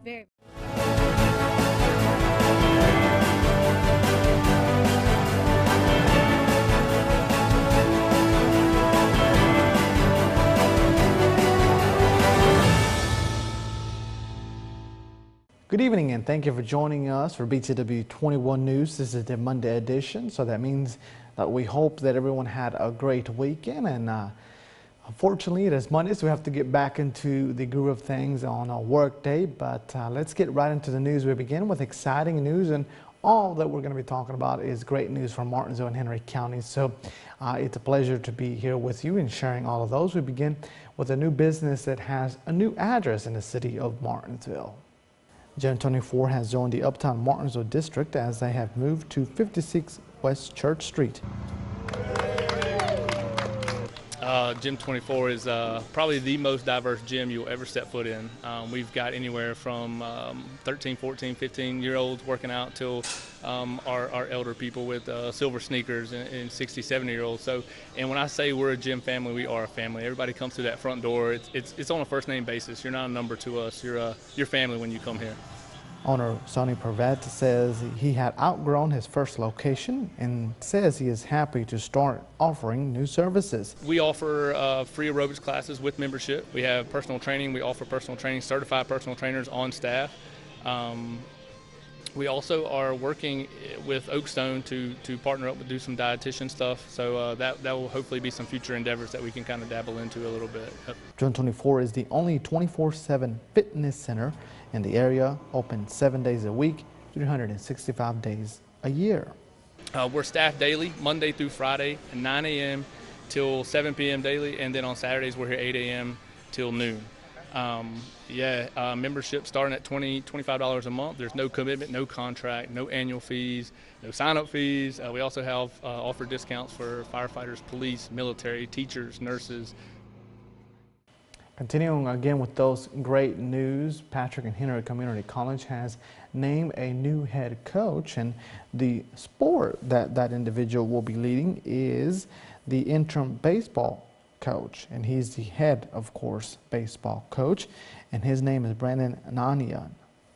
Very. Good evening and thank you for joining us for BTW21 News. This is the Monday edition, so that means that we hope that everyone had a great weekend. And unfortunately, it is Monday, so we have to get back into the groove of things on a work day. But let's get right into the news. We begin with exciting news, and all that we're going to be talking about is great news from Martinsville and Henry County. So it's a pleasure to be here with you and sharing all of those. We begin with a new business that has a new address in the city of Martinsville. Gen 24 has joined the Uptown Martinsville district as they have moved to 56 West Church Street. Gym 24 is probably the most diverse gym you'll ever step foot in. We've got anywhere from 13, 14, 15-year-olds working out till our elder people with silver sneakers and 60, 70-year-olds. So, and when I say we're a gym family, we are a family. Everybody comes through that front door. It's on a first-name basis. You're not a number to us. You're family when you come here. Owner Sonny Pervet says he had outgrown his first location and says he is happy to start offering new services. We offer free aerobics classes with membership. We have personal training. We offer personal training, certified personal trainers on staff. We also are working with Oakstone to partner up and do some dietitian stuff. So that will hopefully be some future endeavors that we can kind of dabble into a little bit. Gen 24 is the only 24/7 fitness center in the area, open 7 days a week, 365 days a year. We're staffed daily, Monday through Friday, at 9 a.m. till 7 p.m. daily, and then on Saturdays we're here 8 a.m. till noon. Membership starting at $25 a month. There's no commitment, no contract, no annual fees, no sign-up fees. We also have offer discounts for firefighters, police, military, teachers, nurses. Continuing again with those great news, Patrick and Henry Community College has named a new head coach, and the sport that individual will be leading is the interim baseball coach, and he's the head, of course, baseball coach, and his name is Brandon Nania.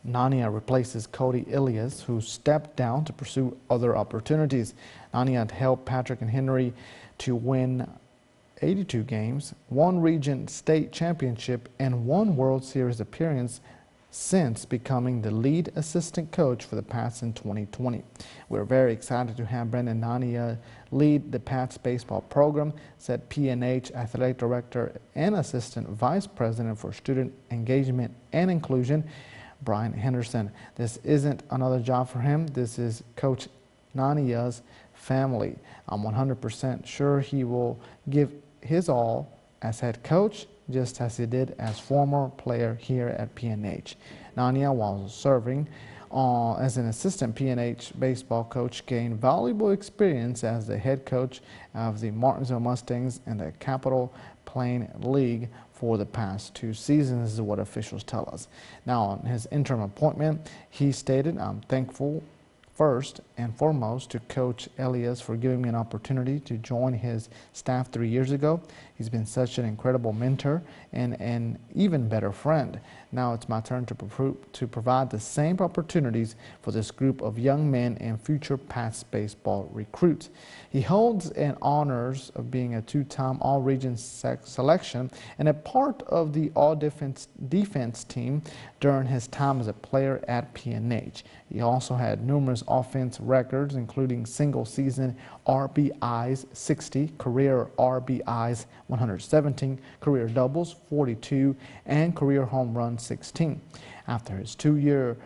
Nania replaces Cody Elias, who stepped down to pursue other opportunities. Nania helped Patrick and Henry to win 82 games, one region state championship, and one World Series appearance since becoming the lead assistant coach for the Pats in 2020. We're very excited to have Brandon Nania lead the Pats baseball program, said PNH Athletic Director and Assistant Vice President for Student Engagement and Inclusion, Brian Henderson. This isn't another job for him. This is Coach Nania's family. I'm 100% sure he will give his all as head coach, just as he did as former player here at PNH. Nania, while serving as an assistant PNH baseball coach, gained valuable experience as the head coach of the Martinsville Mustangs in the Capital Plain League for the past 2 seasons, is what officials tell us. Now, on his interim appointment, he stated, "I'm thankful first and foremost to Coach Elias for giving me an opportunity to join his staff 3 years ago. He's been such an incredible mentor and an even better friend. Now it's my turn to provide the same opportunities for this group of young men and future Pats baseball recruits." He holds an honors of being a 2-time All-Region selection and a part of the All-Defense team during his time as a player at PNH. He also had numerous offense records, including single-season RBIs 60, career RBIs 117, career doubles 42, and career home runs 16. After his 2-year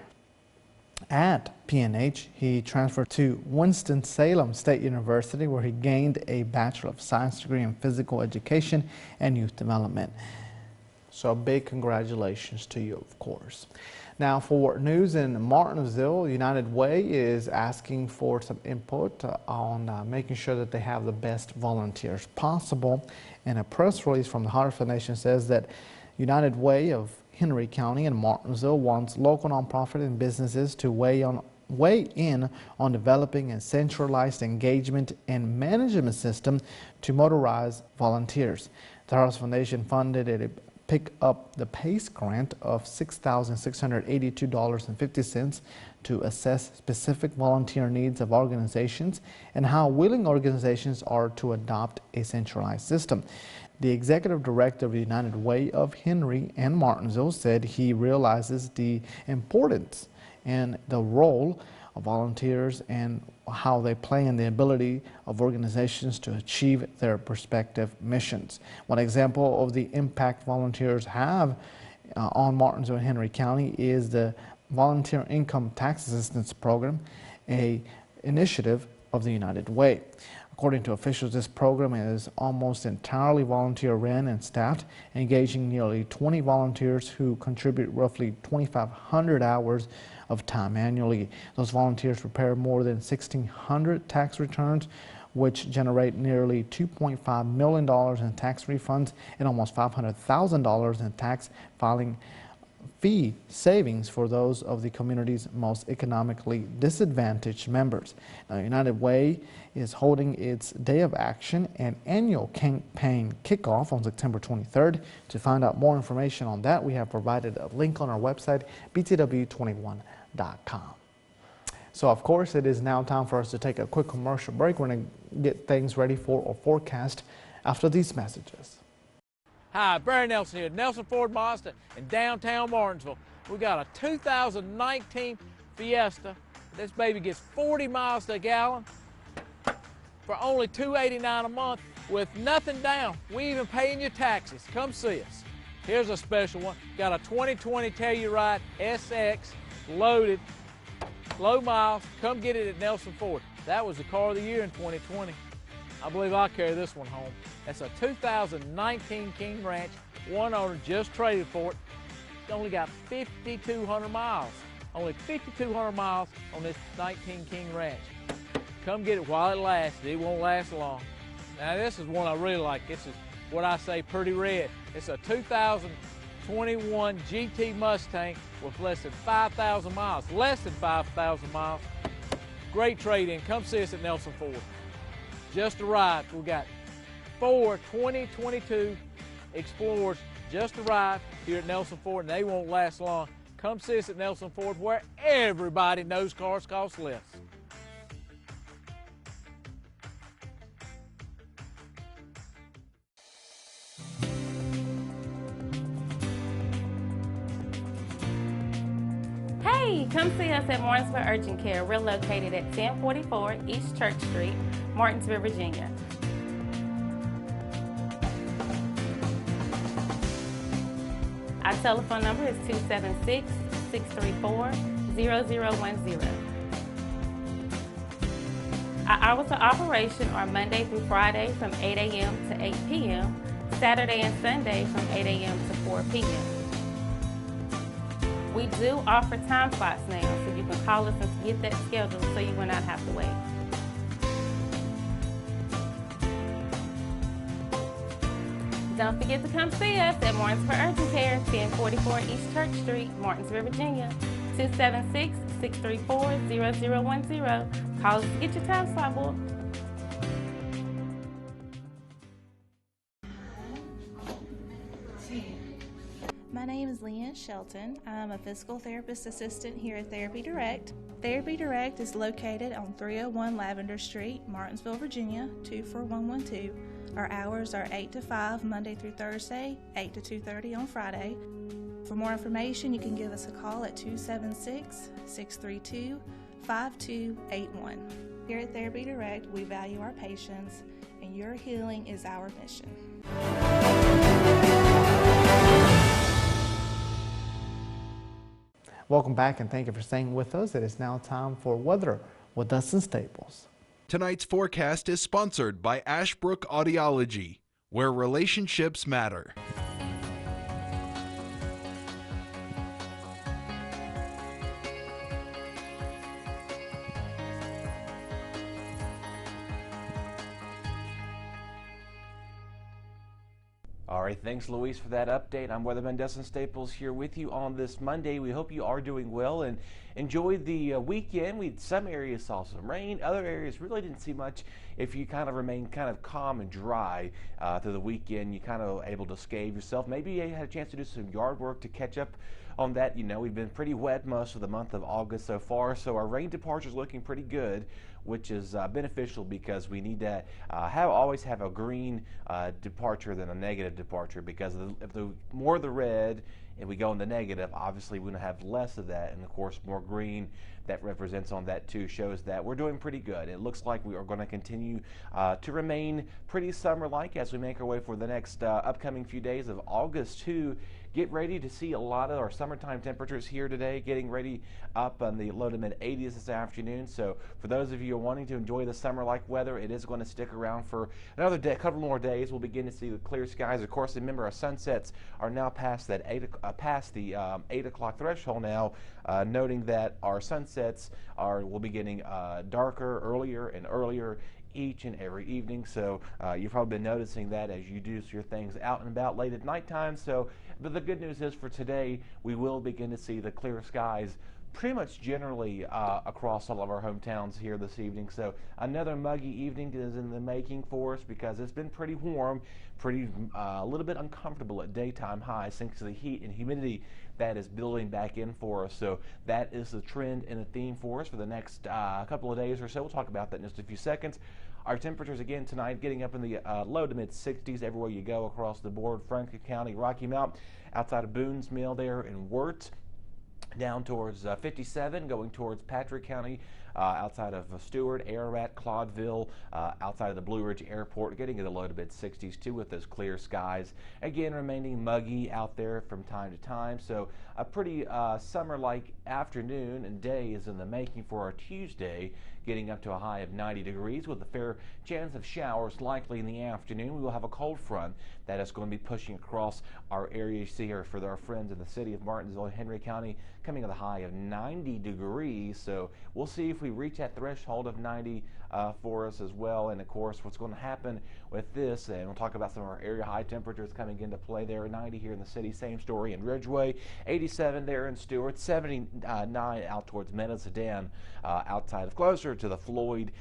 at PNH, he transferred to Winston-Salem State University, where he gained a Bachelor of Science degree in Physical Education and Youth Development. So a big congratulations to you, of course. Now, for news in Martinsville, United Way is asking for some input on making sure that they have the best volunteers possible. And a press release from the Hartford Nation says that United Way of Henry County and Martinsville wants local nonprofit and businesses to weigh in on developing a centralized engagement and management system to motorize volunteers. The Hartford Foundation funded a pick up the PACE grant of $6,682.50 to assess specific volunteer needs of organizations and how willing organizations are to adopt a centralized system. The executive director of the United Way of Henry and Martinsville said he realizes the importance and the role of volunteers and how they play in the ability of organizations to achieve their respective missions. One example of the impact volunteers have on Martinsville and Henry County is the Volunteer Income Tax Assistance Program, an initiative of the United Way. According to officials, this program is almost entirely volunteer-run and staffed, engaging nearly 20 volunteers who contribute roughly 2,500 hours of time annually. Those volunteers prepare more than 1,600 tax returns, which generate nearly $2.5 million in tax refunds and almost $500,000 in tax filing fee savings for those of the community's most economically disadvantaged members. Now, United Way is holding its Day of Action and annual campaign kickoff on September 23rd. To find out more information on that, we have provided a link on our website, BTW21.com. So, of course, it is now time for us to take a quick commercial break. We're going to get things ready for our forecast after these messages. Hi, Barry Nelson here, Nelson Ford Mazda in downtown Martinsville. We got a 2019 Fiesta. This baby gets 40 miles to a gallon for only $289 a month with nothing down. We even paying your taxes. Come see us. Here's a special one. Got a 2020 Telluride SX loaded, low miles. Come get it at Nelson Ford. That was the car of the year in 2020. I believe I'll carry this one home. That's a 2019 King Ranch. One owner just traded for it. It's only got 5,200 miles. Only 5,200 miles on this 19 King Ranch. Come get it while it lasts. It won't last long. Now this is one I really like. This is what I say pretty red. It's a 2021 GT Mustang with less than 5,000 miles. Less than 5,000 miles. Great trade-in. Come see us at Nelson Ford. Just arrived. We got 4 2022 Explorers just arrived here at Nelson Ford, and they won't last long. Come see us at Nelson Ford, where everybody knows cars cost less. Hey, come see us at Martinsville Urgent Care. We're located at 1044 East Church Street, Martinsville, Virginia. Our telephone number is 276-634-0010. Our hours of operation are Monday through Friday from 8 a.m. to 8 p.m., Saturday and Sunday from 8 a.m. to 4 p.m. We do offer time slots now, so you can call us and get that scheduled so you will not have to wait. Don't forget to come see us at Martinsville Urgent Care, 1044 East Church Street, Martinsville, Virginia, 276-634-0010. Call us to get your time slot booked. My name is Leanne Shelton. I'm a physical therapist assistant here at Therapy Direct. Therapy Direct is located on 301 Lavender Street, Martinsville, Virginia, 24112. Our hours are 8 to 5 Monday through Thursday, 8 to 2:30 on Friday. For more information, you can give us a call at 276-632-5281. Here at Therapy Direct, we value our patients, and your healing is our mission. Welcome back, and thank you for staying with us. It is now time for weather with Dustin Staples. Tonight's forecast is sponsored by Ashbrook Audiology, where relationships matter. All right, thanks, Luis, for that update. I'm Weatherman Dustin Staples here with you on this Monday. We hope you are doing well and enjoyed the weekend. Some areas saw some rain, other areas really didn't see much. If you kind of remain kind of calm and dry through the weekend, you kind of able to scathe yourself. Maybe you had a chance to do some yard work to catch up on that. You know, we've been pretty wet most of the month of August so far, so our rain departure is looking pretty good, which is beneficial because we need to always have a green departure than a negative departure, because if the more the red and we go in the negative, obviously we're going to have less of that, and of course more green that represents on that too shows that we're doing pretty good. It looks like we are going to continue to remain pretty summer-like as we make our way for the next upcoming few days of August too. Get ready to see a lot of our summertime temperatures here today, getting ready up on the low to mid 80s this afternoon. So for those of you who are wanting to enjoy the summer-like weather, it is going to stick around for another day, couple more days. We'll begin to see the clear skies. Of course, remember our sunsets are now past that 8 o'clock threshold now, noting that our sunsets will be getting darker earlier and earlier each and every evening. So you've probably been noticing that as you do your things out and about late at nighttime. So, but the good news is for today, we will begin to see the clear skies pretty much generally across all of our hometowns here this evening. So another muggy evening is in the making for us, because it's been pretty warm, a little bit uncomfortable at daytime highs thanks to the heat and humidity that is building back in for us. So that is the trend and the theme for us for the next couple of days or so. We'll talk about that in just a few seconds. Our temperatures again tonight getting up in the low to mid 60s everywhere you go across the board. Franklin County, Rocky Mount, outside of Boone's Mill there in Wirt, down towards 57, going towards Patrick County, outside of Stewart, Ararat, Claudeville, outside of the Blue Ridge Airport, getting in the low to mid 60s too with those clear skies. Again, remaining muggy out there from time to time. So a pretty summer-like afternoon and day is in the making for our Tuesday, getting up to a high of 90 degrees with a fair chance of showers likely in the afternoon. We will have a cold front that is going to be pushing across our area. You see here for our friends in the city of Martinsville and Henry County, coming at a high of 90 degrees. So we'll see if we reach that threshold of 90 for us as well. And of course, what's going to happen with this, and we'll talk about some of our area high temperatures coming into play there. 90 here in the city, same story in Ridgeway, 87 there in Stewart, 79 out towards Medicine, outside of closer to the Floyd,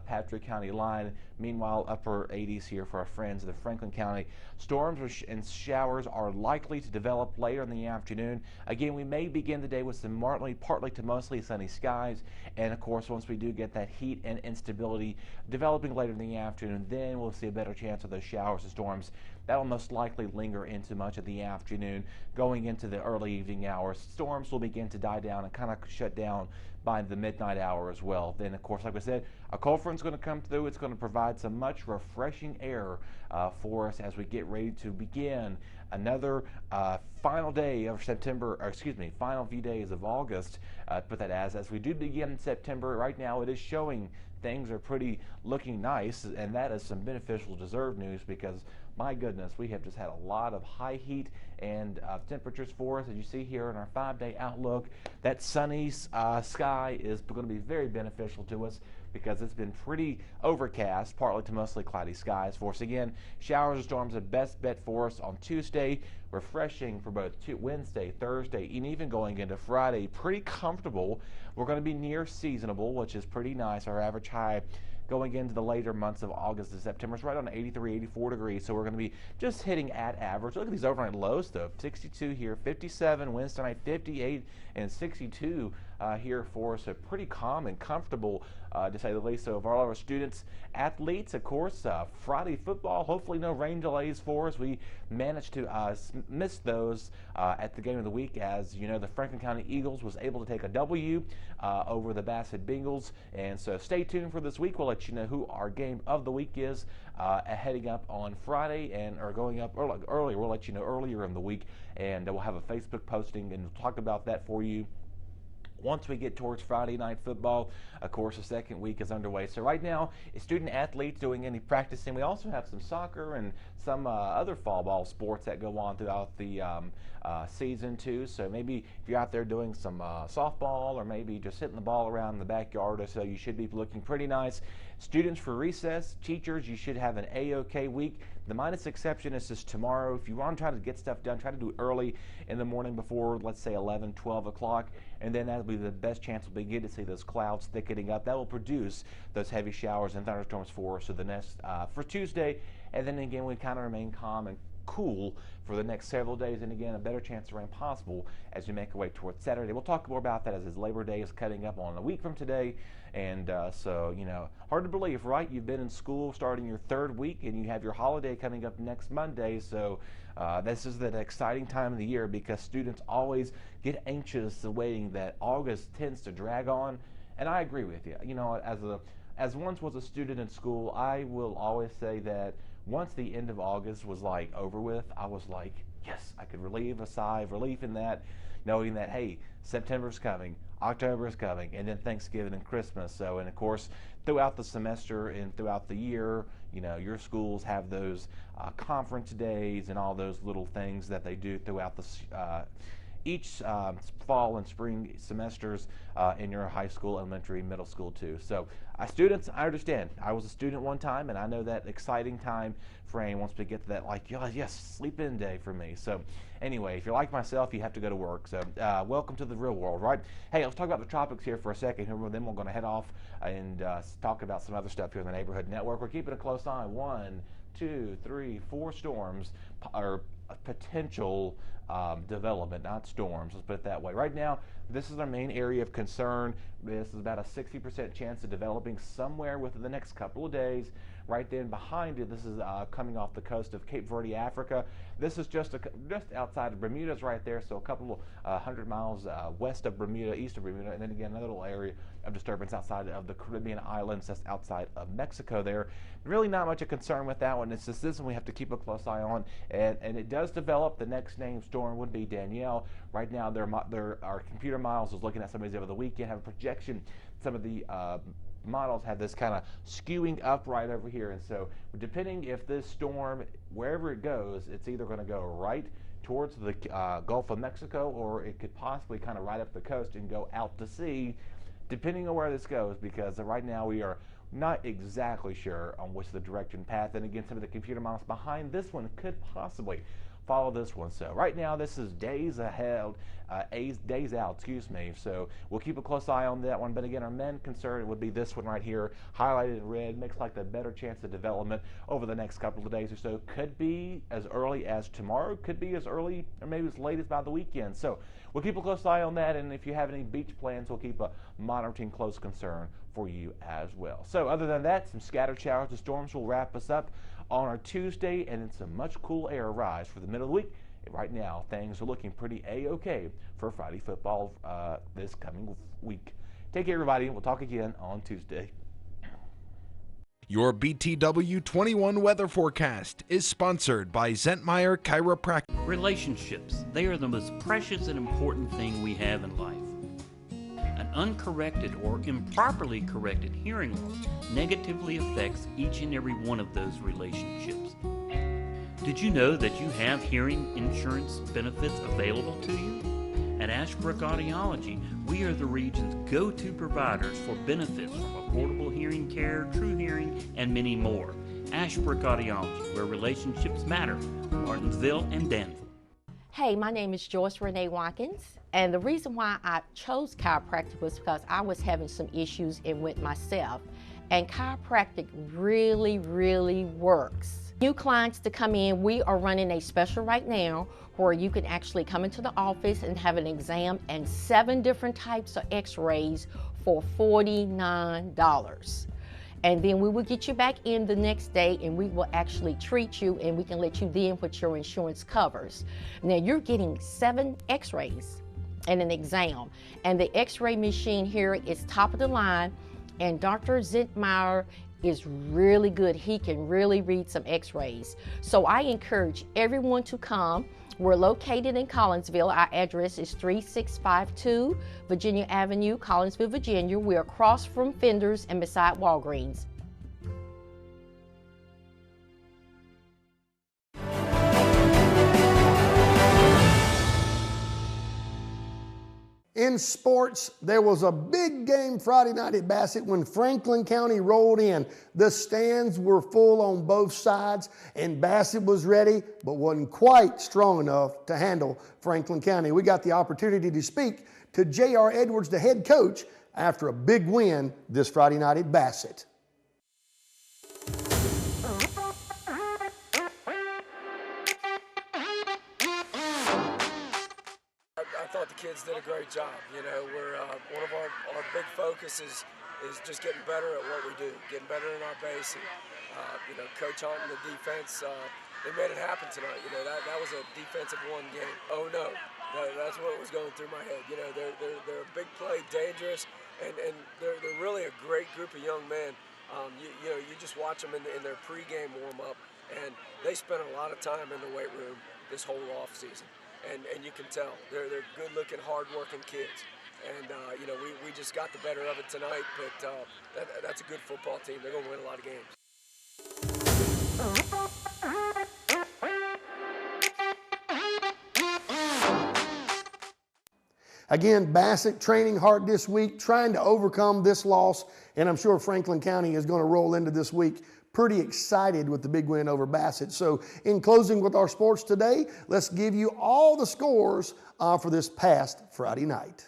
Patrick County line. Meanwhile, upper 80s here for our friends in the Franklin County. Storms and showers are likely to develop later in the afternoon. Again, we may begin the day with some partly to mostly sunny skies, and of course, once we do get that heat and instability developing later in the afternoon, then we'll see a better chance of those showers and storms. That will most likely linger into much of the afternoon, going into the early evening hours. Storms will begin to die down and kind of shut down by the midnight hour as well. Then, of course, like I said, a cold front's going to come through. It's going to provide some much refreshing air for us as we get ready to begin another final day of September, or excuse me, final few days of August. Put that as we do begin September. Right now, it is showing things are pretty looking nice, and that is some beneficial deserved news, because my goodness, we have just had a lot of high heat and temperatures for us. As you see here in our 5-day outlook, that sunny sky is going to be very beneficial to us, because it's been pretty overcast, partly to mostly cloudy skies for us. Again, showers and storms are best bet for us on Tuesday. Refreshing for both Wednesday, Thursday, and even going into Friday. Pretty comfortable. We're going to be near seasonable, which is pretty nice. Our average high going into the later months of August and September is right on 83, 84 degrees. So we're going to be just hitting at average. Look at these overnight lows, though. 62 here, 57 Wednesday night, 58 and 62 here for us. So pretty calm and comfortable, to say the least. So for all our students, athletes, of course, Friday football, hopefully no rain delays for us. We managed to miss those at the game of the week. As you know, the Franklin County Eagles was able to take a W over the Bassett Bengals. And so stay tuned for this week. We'll let you know who our game of the week is heading up on Friday, or going up earlier. We'll let you know earlier in the week, and we'll have a Facebook posting and we'll talk about that for you once we get towards Friday night football. Of course, the second week is underway. So right now, student athletes doing any practicing. We also have some soccer and some other fall ball sports that go on throughout the season too. So maybe if you're out there doing some softball, or maybe just hitting the ball around in the backyard or so, you should be looking pretty nice. Students for recess, teachers, you should have an A-OK week. The minus exception is just tomorrow. If you want to try to get stuff done, try to do it early in the morning before, let's say, 11, 12 o'clock, and then that'll be the best chance we'll begin to see those clouds thickening up. That will produce those heavy showers and thunderstorms for us for Tuesday, and then again we kind of remain calm and cool for the next several days, and again a better chance of rain possible as we make our way towards Saturday. We'll talk more about that as Labor Day is cutting up on a week from today, and so hard to believe, right? You've been in school starting your third week and you have your holiday coming up next Monday, so this is that exciting time of the year because students always get anxious waiting that August tends to drag on, and I agree with you. As once was a student in school, I will always say that once the end of August was like over with, I was like, yes, I could relieve a sigh of relief in that, knowing that, hey, September's coming, October is coming, and then Thanksgiving and Christmas. So, and of course, throughout the semester and throughout the year, your schools have those conference days and all those little things that they do throughout each fall and spring semesters in your high school, elementary, middle school too. So students, I understand. I was a student one time, and I know that exciting time frame once we get to that, like, yes, sleep in day for me. So anyway, if you're like myself, you have to go to work. So welcome to the real world, right? Hey, let's talk about the tropics here for a second. Then we're going to head off and talk about some other stuff here in the Neighborhood Network. We're keeping a close eye. 1, 2, 3, 4 storms are potential development, not storms. Let's put it that way. Right now, this is our main area of concern. This is about a 60% chance of developing somewhere within the next couple of days. Right then behind it, this is coming off the coast of Cape Verde, Africa. This is just outside of Bermuda's right there, so a couple 100 miles west of Bermuda, east of Bermuda, and then again another little area of disturbance outside of the Caribbean islands, that's outside of Mexico there. Really not much of concern with that one. It's just this one we have to keep a close eye on, and it does develop. The next named storm would be Danielle. Right now, our computer models is looking at some of these over the weekend, have a projection. Some of the models have this kind of skewing up right over here, and so depending if this storm, wherever it goes, it's either going to go right towards the Gulf of Mexico, or it could possibly kind of right up the coast and go out to sea, depending on where this goes, because right now we are not exactly sure on what's the direction path, and again some of the computer models behind this one could possibly follow this one. So right now this is days out, so we'll keep a close eye on that one. But again, our main concern would be this one right here, highlighted in red, makes like the better chance of development over the next couple of days or so. Could be as early as tomorrow, could be as early or maybe as late as by the weekend. So we'll keep a close eye on that, and if you have any beach plans, we'll keep a monitoring close concern for you as well. So other than that, some scattered showers and storms will wrap us up on our Tuesday, and it's a much cool air rise for the middle of the week. Right now, things are looking pretty A-okay for Friday football this coming week. Take care, everybody. We'll talk again on Tuesday. Your BTW21 weather forecast is sponsored by Zentmeyer Chiropractic. Relationships, they are the most precious and important thing we have in life. An uncorrected or improperly corrected hearing loss negatively affects each and every one of those relationships. Did you know that you have hearing insurance benefits available to you? At Ashbrook Audiology, we are the region's go-to providers for benefits from affordable hearing care, true hearing, and many more. Ashbrook Audiology, where relationships matter, Martinsville and Danville. Hey, my name is Joyce Renee Watkins, and the reason why I chose chiropractic was because I was having some issues with myself, and chiropractic really, really works. New clients to come in, we are running a special right now where you can actually come into the office and have an exam and 7 different types of x-rays for $49. And then we will get you back in the next day and we will actually treat you, and we can let you then what your insurance covers. Now you're getting 7 x-rays and an exam, and the x-ray machine here is top of the line, and Dr. Zentmeyer is really good. He can really read some x-rays. So I encourage everyone to come. We're located in Collinsville. Our address is 3652 Virginia Avenue, Collinsville, Virginia. We're across from Fenders and beside Walgreens. In sports, there was a big game Friday night at Bassett when Franklin County rolled in. The stands were full on both sides, and Bassett was ready, but wasn't quite strong enough to handle Franklin County. We got the opportunity to speak to J.R. Edwards, the head coach, after a big win this Friday night at Bassett. I thought the kids did a great job. You know, we're one of our big focus is just getting better at what we do, getting better in our base. And, you know, Coach Hunt and the defense, they made it happen tonight. You know, that was a defensive one game. Oh no, that's what was going through my head. You know, they're a big play, dangerous, and they're really a great group of young men. You know, you just watch them in their pregame warm up, and they spent a lot of time in the weight room this whole off season. And you can tell they're good-looking, hard-working kids, and you know we just got the better of it tonight. But that's a good football team. They're going to win a lot of games. Again, Bassett training hard this week, trying to overcome this loss, and I'm sure Franklin County is going to roll into this week pretty excited with the big win over Bassett. So in closing with our sports today, let's give you all the scores for this past Friday night.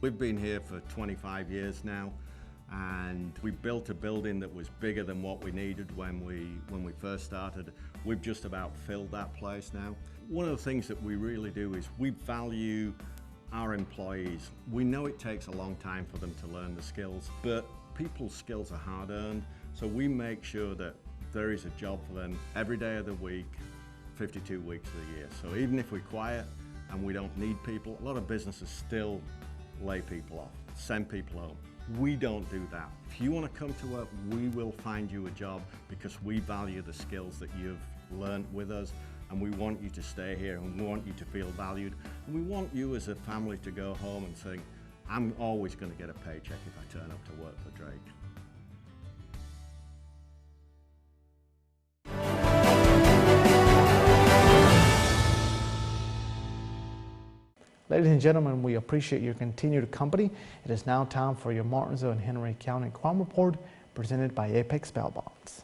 We've been here for 25 years now, and we built a building that was bigger than what we needed when we first started. We've just about filled that place now. One of the things that we really do is we value our employees. We know it takes a long time for them to learn the skills, but people's skills are hard-earned, so we make sure that there is a job for them every day of the week, 52 weeks of the year. So even if we're quiet and we don't need people, a lot of businesses still lay people off, send people home. We don't do that. If you want to come to work, we will find you a job because we value the skills that you've learned with us, and we want you to stay here, and we want you to feel valued, and we want you as a family to go home and think, I'm always going to get a paycheck if I turn up to work for Drake. Ladies and gentlemen, we appreciate your continued company. It is now time for your Martinsville and Henry County Crime Report presented by Apex Bail Bonds.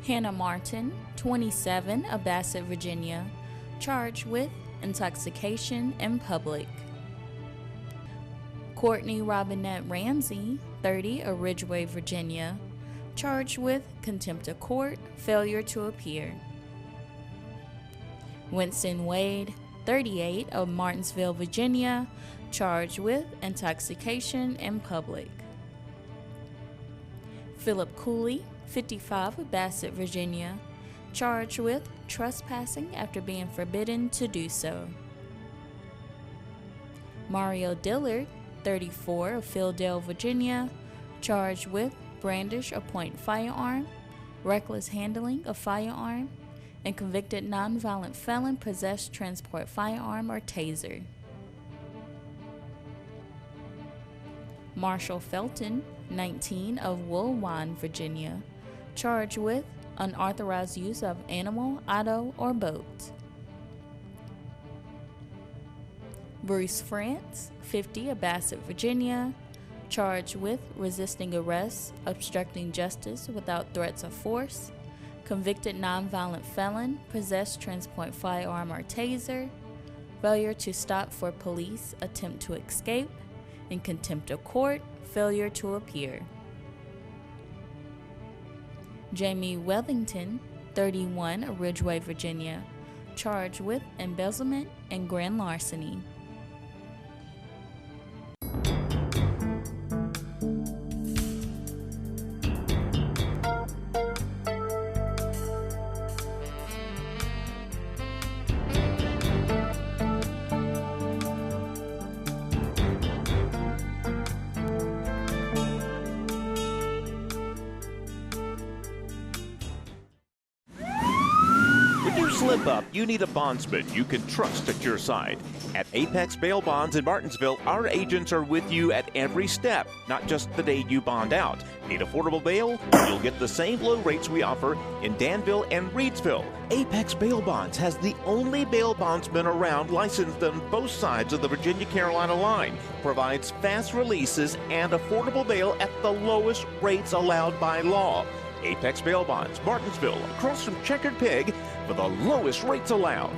Hannah Martin, 27, of Bassett, Virginia, charged with intoxication in public. Courtney Robinette Ramsey, 30, of Ridgeway, Virginia, charged with contempt of court, failure to appear. Winston Wade, 38, of Martinsville, Virginia, charged with intoxication in public. Philip Cooley, 55, of Bassett, Virginia, charged with trespassing after being forbidden to do so. Mario Dillard, 34, of Philadelphia, Virginia, charged with brandish or point firearm, reckless handling of firearm, and convicted nonviolent felon possessed transport firearm or taser. Marshall Felton, 19, of Woolwine, Virginia, charged with unauthorized use of animal, auto, or boat. Bruce France, 50, of Bassett, Virginia, charged with resisting arrest, obstructing justice without threats of force, convicted nonviolent felon, possessed transpoint firearm or taser, failure to stop for police, attempt to escape, in contempt of court, failure to appear. Jamie Wellington, 31, of Ridgeway, Virginia, charged with embezzlement and grand larceny. Slip up, you need a bondsman you can trust at your side. At Apex Bail Bonds in Martinsville, our agents are with you at every step, not just the day you bond out. Need affordable bail? You'll get the same low rates we offer in Danville and Reedsville. Apex Bail Bonds has the only bail bondsman around licensed on both sides of the Virginia-Carolina line. Provides fast releases and affordable bail at the lowest rates allowed by law. Apex Bail Bonds, Martinsville, across from Checkered Pig, for the lowest rates allowed.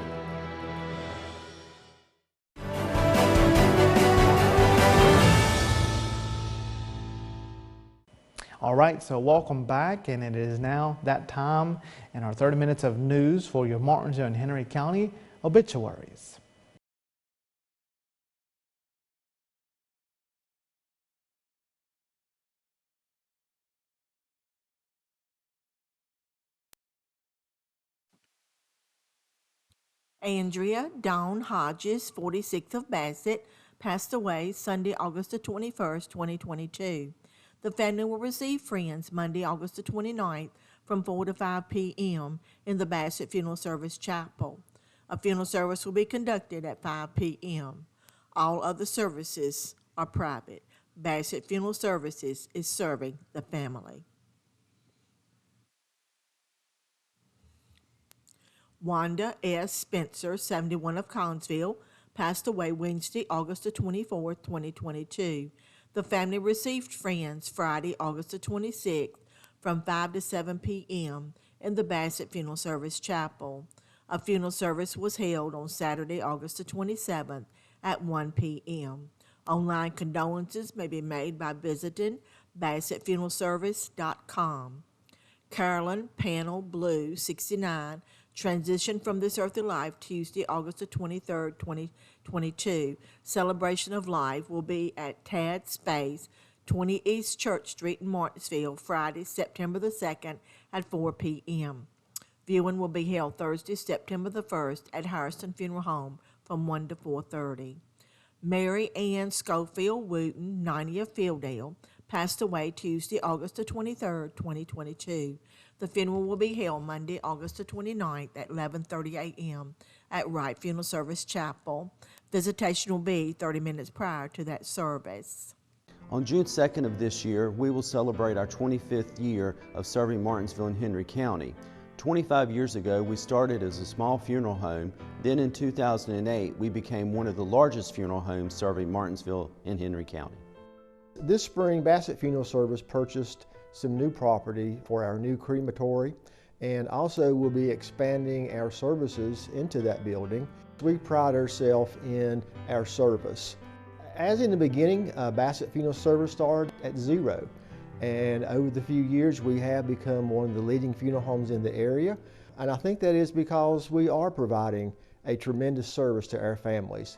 All right, so welcome back, and it is now that time in our 30 minutes of news for your Martinsville and Henry County obituaries. Andrea Dawn Hodges, 46 of Bassett, passed away Sunday, August the 21st, 2022. The family will receive friends Monday, August the 29th from 4 to 5 p.m. in the Bassett Funeral Service Chapel. A funeral service will be conducted at 5 p.m. All other services are private. Bassett Funeral Services is serving the family. Wanda S. Spencer, 71 of Collinsville, passed away Wednesday, August the 24th, 2022. The family received friends Friday, August the 26th from 5 to 7 p.m. in the Bassett Funeral Service Chapel. A funeral service was held on Saturday, August the 27th at 1 p.m. Online condolences may be made by visiting BassettFuneralService.com. Carolyn Panel Blue, 69, transitioned from this earthly life Tuesday, August the 23rd, 2022. Celebration of life will be at Tad Space, 20 East Church Street in Martinsville, Friday, September the 2nd at 4 p.m. Viewing will be held Thursday, September the 1st at Harrison Funeral Home from 1 to 4:30. Mary Ann Schofield Wooten, 90 of Fieldale, passed away Tuesday, August the 23rd, 2022. The funeral will be held Monday, August the 29th at 11:30 a.m. at Wright Funeral Service Chapel. Visitation will be 30 minutes prior to that service. On June 2nd of this year, we will celebrate our 25th year of serving Martinsville and Henry County. 25 years ago, we started as a small funeral home. Then in 2008, we became one of the largest funeral homes serving Martinsville and Henry County. This spring, Bassett Funeral Service purchased some new property for our new crematory, and also will be expanding our services into that building. We pride ourselves in our service. As in the beginning, Bassett Funeral Service started at zero, and over the few years we have become one of the leading funeral homes in the area, and I think that is because we are providing a tremendous service to our families.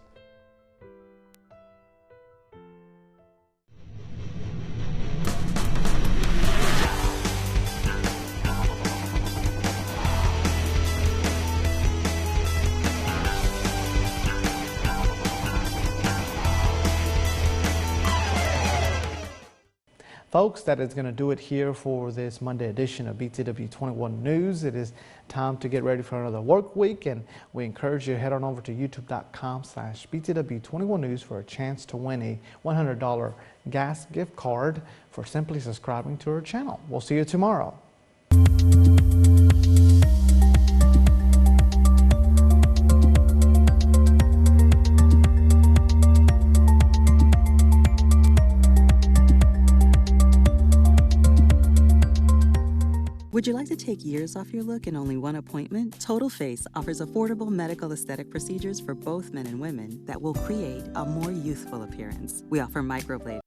Folks, that is going to do it here for this Monday edition of BTW21 News. It is time to get ready for another work week, and we encourage you to head on over to youtube.com/BTW21 News for a chance to win a $100 gas gift card for simply subscribing to our channel. We'll see you tomorrow. Would you like to take years off your look in only one appointment? Total Face offers affordable medical aesthetic procedures for both men and women that will create a more youthful appearance. We offer microblading,